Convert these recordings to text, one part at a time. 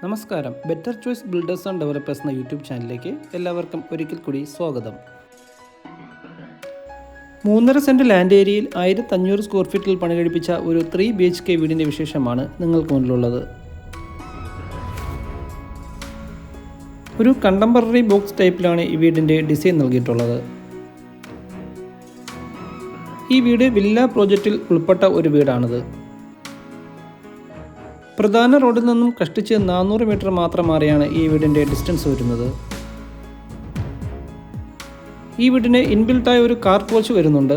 നമസ്കാരം. Better choice builders and developers എന്ന YouTube ചാനലിലേക്ക് എല്ലാവർക്കും ഒരിക്കൽ കൂടി സ്വാഗതം. 3.5 സെൻറ്റ് ലാൻഡ് ഏരിയയിൽ 1500 സ്ക്വയർ ഫീറ്റിൽ പണി കഴിപ്പിച്ച ഒരു 3 BHK വീടിൻ്റെ വിശേഷമാണ് നിങ്ങൾക്ക് മുന്നിലുള്ളത്. ഒരു കണ്ടംപററി ബോക്സ് ടൈപ്പിലാണ് ഈ വീടിൻ്റെ ഡിസൈൻ നൽകിയിട്ടുള്ളത്. ഈ വീട് വില്ല പ്രോജക്റ്റിൽ ഉൾപ്പെട്ട ഒരു വീടാണിത്. പ്രധാന റോഡിൽ നിന്നും കഷ്ടിച്ച് 400 മീറ്റർ മാത്രം മാറിയാണ് ഈ വീടിൻ്റെ ഡിസ്റ്റൻസ് വരുന്നത്. ഈ വീടിന് ഇൻബിൽട്ടായ ഒരു കാർ പോർച്ച് വരുന്നുണ്ട്.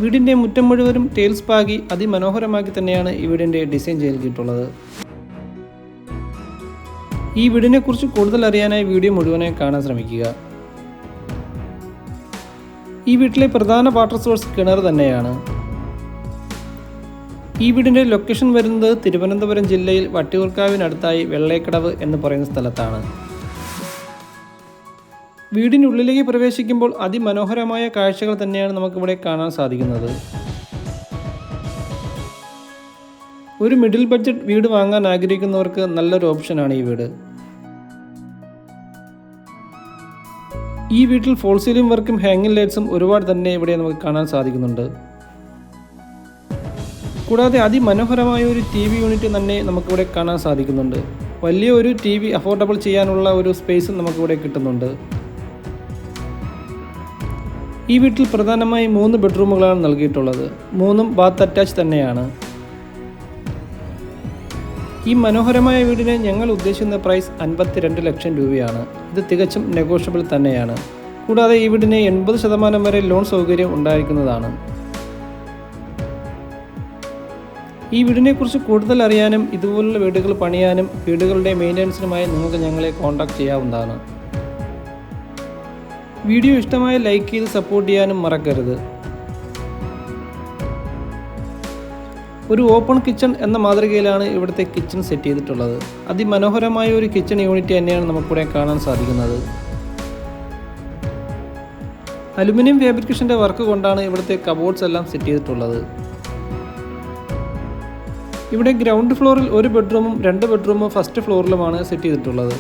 വീടിൻ്റെ മുറ്റം മുഴുവനും ടൈൽസ് പാകി അതിമനോഹരമാക്കി തന്നെയാണ് ഈ വീടിൻ്റെ ഡിസൈൻ ചെയ്തിട്ടുള്ളത്. ഈ വീടിനെക്കുറിച്ച് കൂടുതൽ അറിയാനായി വീഡിയോ മുഴുവനായി കാണാൻ ശ്രമിക്കുക. ഈ വീട്ടിലെ പ്രധാന വാട്ടർ സോഴ്സ് കിണർ തന്നെയാണ്. ഈ വീടിൻ്റെ ലൊക്കേഷൻ വരുന്നത് തിരുവനന്തപുരം ജില്ലയിൽ വട്ടിയൂർക്കാവിനടുത്തായി വെള്ളേക്കടവ് എന്ന് പറയുന്ന സ്ഥലത്താണ്. വീടിനുള്ളിലേക്ക് പ്രവേശിക്കുമ്പോൾ അതിമനോഹരമായ കാഴ്ചകൾ തന്നെയാണ് നമുക്കിവിടെ കാണാൻ സാധിക്കുന്നത്. ഒരു മിഡിൽ ബഡ്ജറ്റ് വീട് വാങ്ങാൻ ആഗ്രഹിക്കുന്നവർക്ക് നല്ലൊരു ഓപ്ഷനാണ് ഈ വീട്. ഈ വീട്ടിൽ ഫോൾ സീലിംഗ് വർക്കും ഹാങ്ങിങ് ലൈറ്റ്സും ഒരുപാട് തന്നെ ഇവിടെ നമുക്ക് കാണാൻ സാധിക്കുന്നുണ്ട്. കൂടാതെ അതിമനോഹരമായ ഒരു TV യൂണിറ്റ് തന്നെ നമുക്കിവിടെ കാണാൻ സാധിക്കുന്നുണ്ട്. വലിയ ഒരു TV അഫോർഡബിൾ ചെയ്യാനുള്ള ഒരു സ്പേസും നമുക്കിവിടെ കിട്ടുന്നുണ്ട്. ഈ വീട്ടിൽ പ്രധാനമായും 3 ബെഡ്റൂമുകളാണ് നൽകിയിട്ടുള്ളത്. 3ഉം ബാത്ത് അറ്റാച്ച് തന്നെയാണ്. ഈ മനോഹരമായ വീടിന് ഞങ്ങൾ ഉദ്ദേശിക്കുന്ന പ്രൈസ് 52 ലക്ഷം രൂപയാണ്. ഇത് തികച്ചും നെഗോഷ്യബിൾ തന്നെയാണ്. കൂടാതെ ഈ വീടിന് 80% വരെ ലോൺ സൗകര്യം ഉണ്ടായിരിക്കുന്നതാണ്. ഈ വീടിനെക്കുറിച്ച് കൂടുതൽ അറിയാനും ഇതുപോലുള്ള വീടുകൾ പണിയാനും വീടുകളുടെ മെയിൻ്റനൻസിനുമായി നിങ്ങൾക്ക് ഞങ്ങളെ കോൺടാക്ട് ചെയ്യാവുന്നതാണ്. വീഡിയോ ഇഷ്ടമായ ലൈക്ക് ചെയ്ത് സപ്പോർട്ട് ചെയ്യാനും മറക്കരുത്. ഒരു ഓപ്പൺ കിച്ചൺ എന്ന മാതൃകയിലാണ് ഇവിടുത്തെ കിച്ചൺ സെറ്റ് ചെയ്തിട്ടുള്ളത്. അതിമനോഹരമായ ഒരു കിച്ചൺ യൂണിറ്റ് തന്നെയാണ് നമുക്കിവിടെ കാണാൻ സാധിക്കുന്നത്. അലുമിനിയം ഫാബ്രിക്കേഷൻ്റെ വർക്ക് കൊണ്ടാണ് ഇവിടുത്തെ കബോർഡ്സ് എല്ലാം സെറ്റ് ചെയ്തിട്ടുള്ളത്. ഇവിടെ ഗ്രൗണ്ട് ഫ്ലോറിൽ 1 ബെഡ്റൂമും 2 ബെഡ്റൂമും ഫസ്റ്റ് ഫ്ലോറിലുമാണ് സെറ്റ് ചെയ്തിട്ടുള്ളത്.